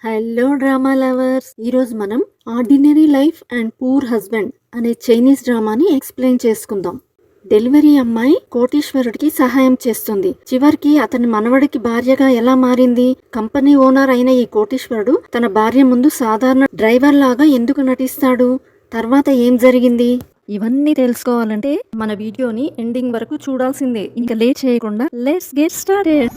Hello drama lovers, ఈరోజు మనం ordinary life and poor husband అనే చైనీస్ డ్రామాని ఎక్స్ప్లెయిన్ చేసుకుందాం. డెలివరీ అమ్మాయి కోటీశ్వరుడికి సహాయం చేస్తుంది. చివరికి అతని మనవడికి భార్యగా ఎలా మారింది? కంపెనీ ఓనర్ అయిన ఈ కోటీశ్వరుడు తన భార్య ముందు సాధారణ డ్రైవర్ లాగా ఎందుకు నటిస్తాడు? తర్వాత ఏం జరిగింది? ఇవన్నీ తెలుసుకోవాలంటే మన వీడియోని ఎండింగ్ వరకు చూడాల్సిందే. ఇంకా లేట్ చేయకుండా లెట్స్ గెట్ స్టార్టెడ్.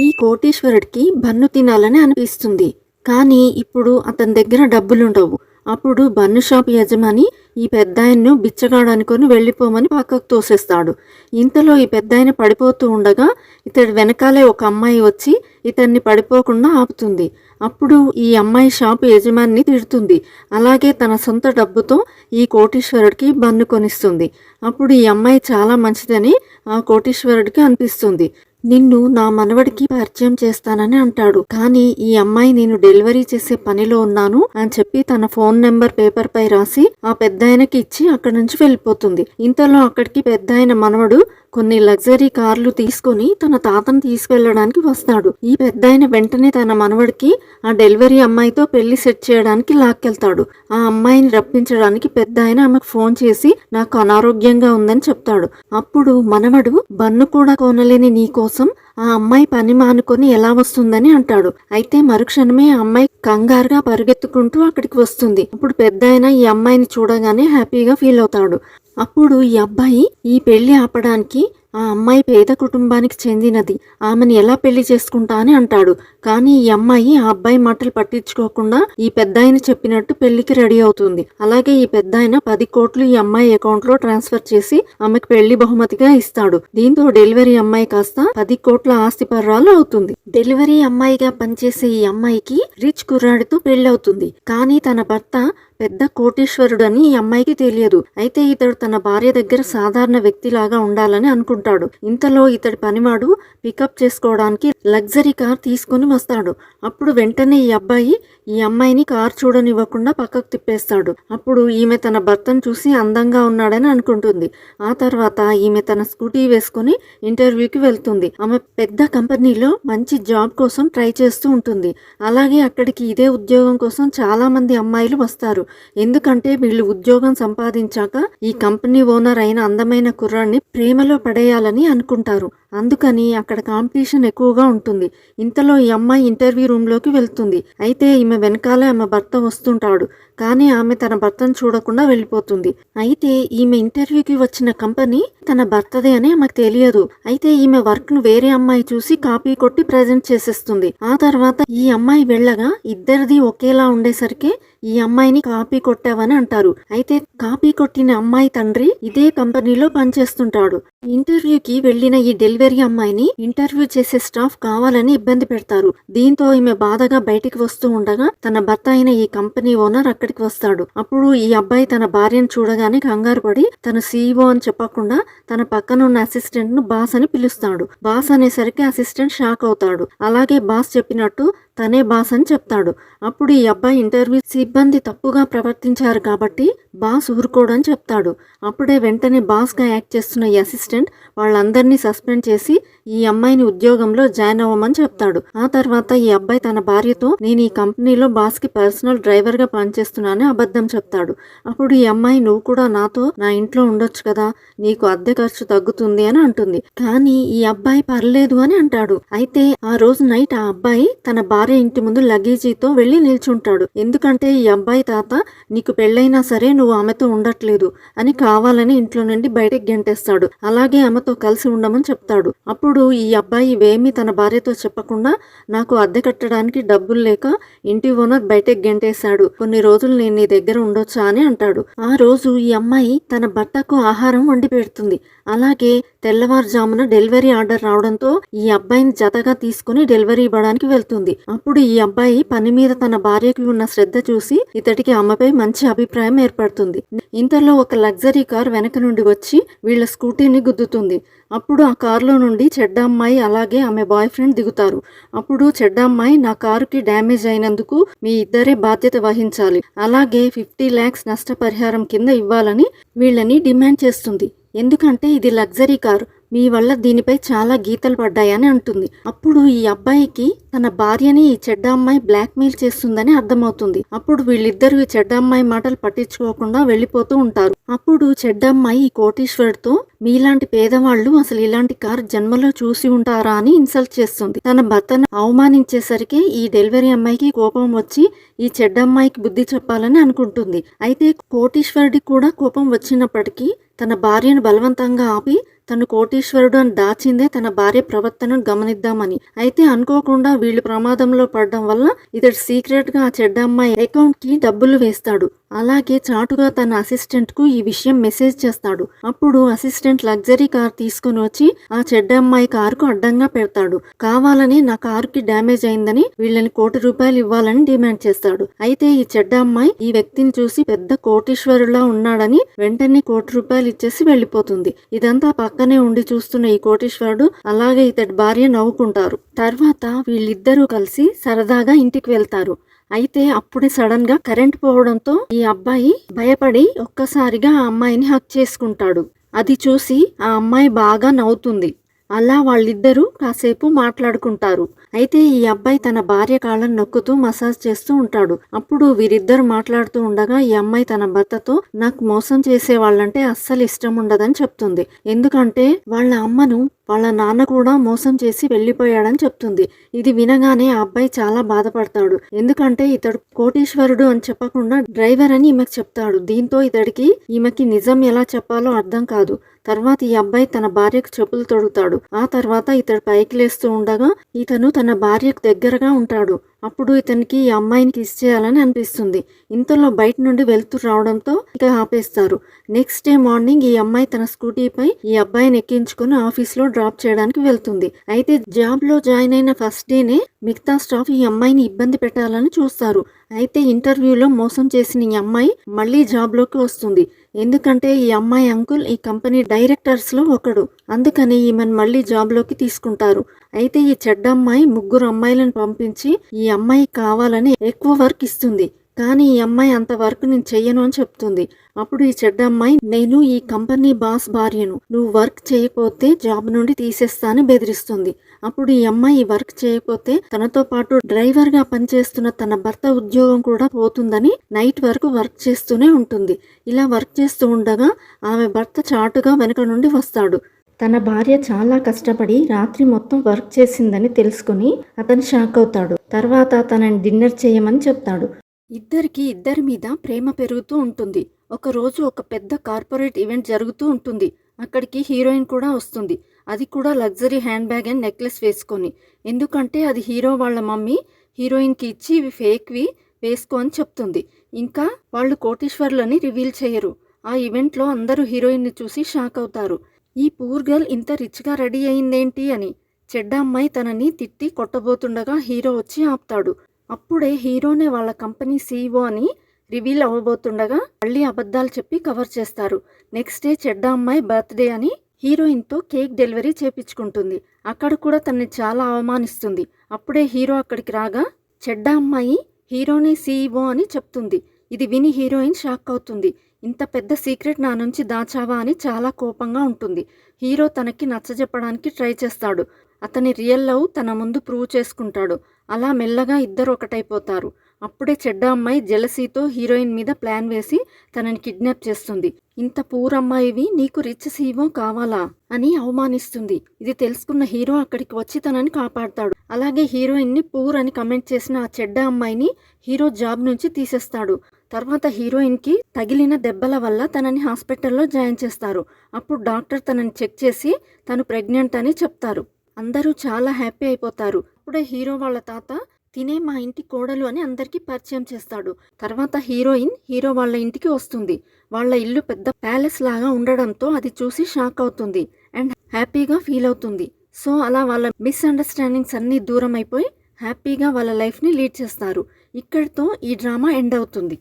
ఈ కోటీశ్వరుడికి బన్ను తినాలని అనిపిస్తుంది. కానీ ఇప్పుడు అతని దగ్గర డబ్బులుండవు. అప్పుడు బన్ను షాప్ యజమాని ఈ పెద్దాయన్ను బిచ్చగాడు అనుకొని వెళ్ళిపోమని పక్కకు తోసేస్తాడు. ఇంతలో ఈ పెద్దాయన పడిపోతూ ఉండగా ఇతడి వెనకాలే ఒక అమ్మాయి వచ్చి ఇతన్ని పడిపోకుండా ఆపుతుంది. అప్పుడు ఈ అమ్మాయి షాపు యజమానిని తిడుతుంది. అలాగే తన సొంత డబ్బుతో ఈ కోటీశ్వరుడికి బన్ను కొనిస్తుంది. అప్పుడు ఈ అమ్మాయి చాలా మంచిదని ఆ కోటీశ్వరుడికి అనిపిస్తుంది. నిన్ను నా మనవడికి పరిచయం చేస్తానని అంటాడు. కానీ ఈ అమ్మాయి నేను డెలివరీ చేసే పనిలో ఉన్నాను అని చెప్పి తన ఫోన్ నెంబర్ పేపర్ పై రాసి ఆ పెద్దాయనకి ఇచ్చి అక్కడి నుంచి వెళ్ళిపోతుంది. ఇంతలో అక్కడికి పెద్దాయన మనవడు కొన్ని లగ్జరీ కార్లు తీసుకుని తన తాతను తీసుకెళ్లడానికి వస్తాడు. ఈ పెద్దాయన వెంటనే తన మనవడికి ఆ డెలివరీ అమ్మాయితో పెళ్లి సెట్ చేయడానికి లాక్కెళ్తాడు. ఆ అమ్మాయిని రప్పించడానికి పెద్దాయన ఆమెకు ఫోన్ చేసి నాకు అనారోగ్యంగా ఉందని చెప్తాడు. అప్పుడు మనవడు బన్ను కూడా కొనలేని నీ కోసం ఆ అమ్మాయి పని మానుకొని ఎలా వస్తుందని అంటాడు. అయితే మరుక్షణమే ఆ అమ్మాయి కంగారుగా పరిగెత్తుకుంటూ అక్కడికి వస్తుంది. అప్పుడు పెద్దాయన ఈ అమ్మాయిని చూడగానే హ్యాపీగా ఫీల్ అవుతాడు. అప్పుడు ఈ అబ్బాయి ఈ పెళ్లి ఆపడానికి ఆ అమ్మాయి పేద కుటుంబానికి చెందినది, ఆమెను ఎలా పెళ్లి చేసుకుంటా అని అంటాడు. కానీ ఈ అమ్మాయి ఆ అబ్బాయి మాటలు పట్టించుకోకుండా ఈ పెద్దాయన చెప్పినట్టు పెళ్లికి రెడీ అవుతుంది. అలాగే ఈ పెద్దాయన 10 కోట్లు ఈ అమ్మాయి అకౌంట్ లో ట్రాన్స్ఫర్ చేసి ఆమెకు పెళ్లి బహుమతిగా ఇస్తాడు. దీంతో డెలివరీ అమ్మాయి కాస్త 10 కోట్ల ఆస్తిపర్రాలు అవుతుంది. డెలివరీ అమ్మాయిగా పనిచేసే ఈ అమ్మాయికి రిచ్ కుర్రాడితో పెళ్లవుతుంది. కానీ తన భర్త పెద్ద కోటీశ్వరుడని ఈ అమ్మాయికి తెలియదు. అయితే ఇతడు తన భార్య దగ్గర సాధారణ వ్యక్తిలాగా ఉండాలని అనుకుంటాడు. ఇంతలో ఇతడి పనివాడు పికప్ చేసుకోవడానికి లగ్జరీ కార్ తీసుకుని వస్తాడు. అప్పుడు వెంటనే ఈ అబ్బాయి ఈ అమ్మాయిని కార్ చూడనివ్వకుండా పక్కకు తిప్పేస్తాడు. అప్పుడు ఈమె తన భర్తను చూసి అందంగా ఉన్నాడని అనుకుంటుంది. ఆ తర్వాత ఈమె తన స్కూటీ వేసుకుని ఇంటర్వ్యూకి వెళ్తుంది. ఆమె పెద్ద కంపెనీలో మంచి జాబ్ కోసం ట్రై చేస్తూ ఉంటుంది. అలాగే అక్కడికి ఇదే ఉద్యోగం కోసం చాలా మంది అమ్మాయిలు వస్తారు. ఎందుకంటే వీళ్ళు ఉద్యోగం సంపాదించాక ఈ కంపెనీ ఓనర్ అయిన అందమైన కుర్రాన్ని ప్రేమలో పడేయాలని అనుకుంటారు. అందుకని అక్కడ కాంపిటీషన్ ఎక్కువగా ఉంటుంది. ఇంతలో ఈ అమ్మాయి ఇంటర్వ్యూ రూమ్ లోకి వెళ్తుంది. అయితే ఈమె వెనకాలే ఆమె భర్త వస్తుంటాడు. కానీ ఆమె తన భర్తను చూడకుండా వెళ్ళిపోతుంది. అయితే ఈమె ఇంటర్వ్యూకి వచ్చిన కంపెనీ తన భర్తదే అని ఆమెకు తెలియదు. అయితే ఈమె వర్క్ ను వేరే అమ్మాయి చూసి కాపీ కొట్టి ప్రజెంట్ చేసేస్తుంది. ఆ తర్వాత ఈ అమ్మాయి వెళ్ళగా ఇద్దరిది ఒకేలా ఉండేసరికి ఈ అమ్మాయిని కాపీ కొట్టావని అంటారు. అయితే కాపీ కొట్టిన అమ్మాయి తండ్రి ఇదే కంపెనీలో పనిచేస్తుంటాడు. ఇంటర్వ్యూకి వెళ్లిన ఈ డెలివరీ అమ్మాయిని ఇంటర్వ్యూ చేసే స్టాఫ్ కావాలని ఇబ్బంది పెడతారు. దీంతో ఈమె బాధగా బయటికి వస్తూ ఉండగా తన భర్త అయిన ఈ కంపెనీ ఓనర్ అక్కడికి వస్తాడు. అప్పుడు ఈ అబ్బాయి తన భార్యను చూడగానే కంగారు పడి తను CEO అని చెప్పకుండా తన పక్కన ఉన్న అసిస్టెంట్ ను బాస్ అని పిలుస్తాడు. బాస్ అనేసరికి అసిస్టెంట్ షాక్ అవుతాడు. అలాగే బాస్ చెప్పినట్టు తనే బాస్ అని చెప్తాడు. అప్పుడు ఈ అబ్బాయి ఇంటర్వ్యూ సిబ్బంది తప్పుగా ప్రవర్తించారు కాబట్టి బాస్ ఊరుకోడని చెప్తాడు. అప్పుడే వెంటనే బాస్ గా యాక్ట్ చేస్తున్న ఈ అసిస్టెంట్ వాళ్ళందరినీ సస్పెండ్ చేసి ఈ అమ్మాయిని ఉద్యోగంలో జాయిన్ అవ్వమని చెప్తాడు. ఆ తర్వాత ఈ అబ్బాయి తన భార్యతో నేను ఈ కంపెనీలో బాస్ కి పర్సనల్ డ్రైవర్ గా పనిచేస్తున్నానని అబద్ధం చెప్తాడు. అప్పుడు ఈ అమ్మాయి నువ్వు కూడా నాతో నా ఇంట్లో ఉండొచ్చు కదా, నీకు అద్దె ఖర్చు తగ్గుతుంది అని అంటుంది. కానీ ఈ అబ్బాయి పర్లేదు అని అంటాడు. అయితే ఆ రోజు నైట్ ఆ అబ్బాయి తన భార్య ఇంటి ముందు లగేజీతో వెళ్లి నిల్చుంటాడు. ఎందుకంటే ఈ అబ్బాయి తాత నీకు పెళ్ళైనా సరే నువ్వు ఆమెతో ఉండట్లేదు అని కావాలని ఇంట్లో నుండి బయటకు గెంటేస్తాడు. అలాగే ఆమెతో కలిసి ఉండమని చెప్తాడు. అప్పుడు ఈ అబ్బాయి ఇవేమీ తన భార్యతో చెప్పకుండా నాకు అద్దె కట్టడానికి డబ్బులు లేక ఇంటి ఓనర్ బయటకు గెంటేశాడు, కొన్ని రోజులు నేను నీ దగ్గర ఉండొచ్చా అని అంటాడు. ఆ రోజు ఈ అమ్మాయి తన భర్తకు ఆహారం వండి పెడుతుంది. అలాగే తెల్లవారుజామున డెలివరీ ఆర్డర్ రావడంతో ఈ అబ్బాయిని జతగా తీసుకుని డెలివరీ ఇవ్వడానికి వెళ్తుంది. అప్పుడు ఈ అబ్బాయి పని మీద తన భార్యకి ఉన్న శ్రద్ధ చూసి ఇతడికి ఆమెపై మంచి అభిప్రాయం ఏర్పడుతుంది. ఇంతలో ఒక లగ్జరీ కార్ వెనక నుండి వచ్చి వీళ్ళ స్కూటీని గుద్దుతుంది. అప్పుడు ఆ కారులో నుండి చెడ్డ అమ్మాయి అలాగే ఆమె బాయ్ ఫ్రెండ్ దిగుతారు. అప్పుడు చెడ్డ అమ్మాయి నా కారుకి డ్యామేజ్ అయినందుకు మీ ఇద్దరే బాధ్యత వహించాలి, అలాగే 50 lakhs నష్టపరిహారం కింద ఇవ్వాలని వీళ్ళని డిమాండ్ చేస్తుంది. ఎందుకంటే ఇది లగ్జరీ కార్, మీ వల్ల దీనిపై చాలా గీతలు పడ్డాయని అంటుంది. అప్పుడు ఈ అబ్బాయికి తన భార్యని ఈ చెడ్డ అమ్మాయి బ్లాక్మెయిల్ చేస్తుందని అర్థమవుతుంది. అప్పుడు వీళ్ళిద్దరూ ఈ చెడ్డ అమ్మాయి మాటలు పట్టించుకోకుండా వెళ్ళిపోతూ ఉంటారు. అప్పుడు చెడ్డ అమ్మాయి ఈ కోటీశ్వరుడితో మీలాంటి పేదవాళ్ళు అసలు ఇలాంటి కార్ జన్మలో చూసి ఉంటారా అని ఇన్సల్ట్ చేస్తుంది. తన భర్తను అవమానించేసరికి ఈ డెలివరీ అమ్మాయికి కోపం వచ్చి ఈ చెడ్డ అమ్మాయికి బుద్ధి చెప్పాలని అనుకుంటుంది. అయితే కోటీశ్వరుడికి కూడా కోపం వచ్చినప్పటికీ తన భార్యను బలవంతంగా ఆపి తను కోటీశ్వరుడు అని దాచిందే తన భార్య ప్రవర్తనను గమనిద్దామని. అయితే అనుకోకుండా వీళ్ళు ప్రమాదంలో పడడం వల్ల ఇతడు సీక్రెట్ గా ఆ చెడ్డ అమ్మాయి అకౌంట్ కి డబ్బులు వేస్తాడు. అలాగే చాటుగా తన అసిస్టెంట్ కు ఈ విషయం మెసేజ్ చేస్తాడు. అప్పుడు అసిస్టెంట్ లగ్జరీ కార్ తీసుకుని వచ్చి ఆ చెడ్డ అమ్మాయి కారుకు అడ్డంగా పెడతాడు. కావాలని నా కారుకి డ్యామేజ్ అయిందని వీళ్ళని ₹1,00,00,000 ఇవ్వాలని డిమాండ్ చేస్తాడు. అయితే ఈ చెడ్డ అమ్మాయి ఈ వ్యక్తిని చూసి పెద్ద కోటీశ్వరులా ఉన్నాడని వెంటనే ₹1,00,00,000 ఇచ్చేసి వెళ్లిపోతుంది. ఇదంతా పక్కనే ఉండి చూస్తున్న ఈ కోటీశ్వరుడు అలాగే ఇతడి భార్య నవ్వుకుంటారు. తర్వాత వీళ్ళిద్దరూ కలిసి సరదాగా ఇంటికి వెళ్తారు. అయితే అప్పుడే సడన్ గా కరెంట్ పోవడంతో ఈ అబ్బాయి భయపడి ఒక్కసారిగా ఆ అమ్మాయిని హక్ చేసుకుంటాడు. అది చూసి ఆ అమ్మాయి బాగా నవ్వుతుంది. అలా వాళ్ళిద్దరూ కాసేపు మాట్లాడుకుంటారు. అయితే ఈ అబ్బాయి తన భార్య కాళ్ళను నొక్కుతూ మసాజ్ చేస్తూ ఉంటాడు. అప్పుడు వీరిద్దరు మాట్లాడుతూ ఉండగా ఈ అమ్మాయి తన భర్తతో నాకు మోసం చేసే వాళ్ళంటే అస్సలు ఇష్టం ఉండదని చెప్తుంది. ఎందుకంటే వాళ్ళ అమ్మను వాళ్ళ నాన్న కూడా మోసం చేసి వెళ్లిపోయాడని చెప్తుంది. ఇది వినగానే ఆ అబ్బాయి చాలా బాధపడతాడు. ఎందుకంటే ఇతడు కోటీశ్వరుడు అని చెప్పకుండా డ్రైవర్ అని ఈమెకు చెప్తాడు. దీంతో ఇతడికి ఈమెకి నిజం ఎలా చెప్పాలో అర్థం కాదు. తర్వాత ఈ అబ్బాయి తన భార్యకు చెప్పులు తొడుగుతాడు. ఆ తర్వాత ఇతడు పైకి లేస్తూ ఉండగా ఇతను తన భార్యకు దగ్గరగా ఉంటాడు. అప్పుడు ఇతనికి ఈ అమ్మాయిని కిస్ చేయాలని అనిపిస్తుంది. ఇంతలో బయట నుండి వెళ్తూ రావడంతో ఇక ఆపేస్తారు. నెక్స్ట్ డే మార్నింగ్ ఈ అమ్మాయి తన స్కూటీపై ఈ అబ్బాయిని ఎక్కించుకుని ఆఫీస్లో డ్రాప్ చేయడానికి వెళ్తుంది. అయితే జాబ్ లో జాయిన్ అయిన ఫస్ట్ డేనే మిగతా స్టాఫ్ ఈ అమ్మాయిని ఇబ్బంది పెట్టాలని చూస్తారు. అయితే ఇంటర్వ్యూలో మోసం చేసిన ఈ అమ్మాయి మళ్ళీ జాబ్ లోకి వస్తుంది. ఎందుకంటే ఈ అమ్మాయి అంకుల్ ఈ కంపెనీ డైరెక్టర్స్ లో ఒకడు. అందుకని ఈమెను మళ్ళీ జాబ్ లోకి తీసుకుంటారు. అయితే ఈ చెడ్డ అమ్మాయి 3 అమ్మాయిలను పంపించి ఈ అమ్మాయి కావాలని ఎక్కువ వర్క్ ఇస్తుంది. కానీ ఈ అమ్మాయి అంత వర్క్ నేను చెయ్యను అని చెప్తుంది. అప్పుడు ఈ చెడ్డ అమ్మాయి నేను ఈ కంపెనీ బాస్ భార్యను, నువ్వు వర్క్ చేయకపోతే జాబ్ నుండి తీసేస్తానని బెదిరిస్తుంది. అప్పుడు ఈ అమ్మాయి వర్క్ చేయకపోతే తనతో పాటు డ్రైవర్ గా పనిచేస్తున్న తన భర్త ఉద్యోగం కూడా పోతుందని నైట్ వరకు వర్క్ చేస్తూనే ఉంటుంది. ఇలా వర్క్ చేస్తూ ఉండగా ఆమె భర్త చాటుగా వెనక నుండి వస్తాడు. తన భార్య చాలా కష్టపడి రాత్రి మొత్తం వర్క్ చేసిందని తెలుసుకుని అతను షాక్ అవుతాడు. తర్వాత తనని డిన్నర్ చేయమని చెప్తాడు. ఇద్దరి మీద ప్రేమ పెరుగుతూ ఉంటుంది. ఒకరోజు ఒక పెద్ద కార్పొరేట్ ఈవెంట్ జరుగుతూ ఉంటుంది. అక్కడికి హీరోయిన్ కూడా వస్తుంది. అది కూడా luxury hand bag and necklace వేసుకొని. ఎందుకంటే అది హీరో వాళ్ళ మమ్మీ హీరోయిన్కి ఇచ్చి ఇవి ఫేక్వి వేసుకో అని చెప్తుంది. ఇంకా వాళ్ళు కోటీశ్వర్లని రివీల్ చేయరు. ఆ ఈవెంట్లో అందరూ హీరోయిన్ని చూసి షాక్ అవుతారు. ఈ పూర్ గర్ల్ ఇంత రిచ్గా రెడీ అయిందేంటి అని. చెడ్డ అమ్మాయి తనని తిట్టి కొట్టబోతుండగా హీరో వచ్చి ఆపుతాడు. అప్పుడే హీరోనే వాళ్ళ కంపెనీ CEO అని రివీల్ అవ్వబోతుండగా మళ్ళీ అబద్ధాలు చెప్పి కవర్ చేస్తారు. నెక్స్ట్ డే చెడ్డ అమ్మాయి బర్త్డే అని హీరోయిన్తో కేక్ డెలివరీ చేపించుకుంటుంది. అక్కడ కూడా తనని చాలా అవమానిస్తుంది. అప్పుడే హీరో అక్కడికి రాగా చెడ్డ అమ్మాయి హీరోనే CEO అని చెప్తుంది. ఇది విని హీరోయిన్ షాక్ అవుతుంది. ఇంత పెద్ద సీక్రెట్ నా నుంచి దాచావా అని చాలా కోపంగా ఉంటుంది. హీరో తనకి నచ్చజెప్పడానికి ట్రై చేస్తాడు. అతని రియల్ లవ్ తన ముందు ప్రూవ్ చేసుకుంటాడు. అలా మెల్లగా ఇద్దరు ఒకటైపోతారు. అప్పుడే చెడ్డ అమ్మాయి జెలసీతో హీరోయిన్ మీద ప్లాన్ వేసి తనని కిడ్నాప్ చేస్తుంది. ఇంత పూర్ అమ్మాయివి నీకు రిచ్ CEO కావాలా అని అవమానిస్తుంది. ఇది తెలుసుకున్న హీరో అక్కడికి వచ్చి తనని కాపాడతాడు. అలాగే హీరోయిన్ని పూర్ అని కమెంట్ చేసిన ఆ చెడ్డ అమ్మాయిని హీరో జాబ్ నుంచి తీసేస్తాడు. తర్వాత హీరోయిన్కి తగిలిన దెబ్బల వల్ల తనని హాస్పిటల్లో జాయిన్ చేస్తారు. అప్పుడు డాక్టర్ తనని చెక్ చేసి తను ప్రెగ్నెంట్ అని చెప్తారు. అందరూ చాలా హ్యాపీ అయిపోతారు. అప్పుడే హీరో వాళ్ళ తాత తినే మా ఇంటి కోడలు అని అందరికీ పరిచయం చేస్తాడు. తర్వాత హీరోయిన్ హీరో వాళ్ళ ఇంటికి వస్తుంది. వాళ్ళ ఇల్లు పెద్ద ప్యాలెస్ లాగా ఉండడంతో అది చూసి షాక్ అవుతుంది అండ్ హ్యాపీగా ఫీల్ అవుతుంది. సో అలా వాళ్ళ మిస్అండర్స్టాండింగ్స్ అన్నీ దూరం అయిపోయి హ్యాపీగా వాళ్ళ లైఫ్ని లీడ్ చేస్తారు. ఇక్కడితో ఈ డ్రామా ఎండ్ అవుతుంది.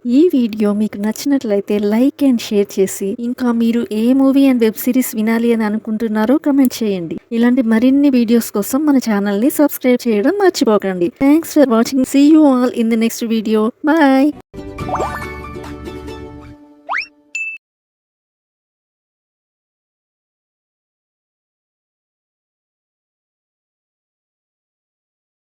ఈ వీడియో మీకు నచ్చినట్లయితే లైక్ అండ్ షేర్ చేసి ఇంకా మీరు ఏ మూవీ అండ్ వెబ్ సిరీస్ వినాలి అని అనుకుంటున్నారో కమెంట్ చేయండి. ఇలాంటి మరిన్ని వీడియోస్ కోసం మన ఛానల్ని సబ్స్క్రైబ్ చేయడం మర్చిపోకండి. Thanks for watching. See you all in the next video. Bye.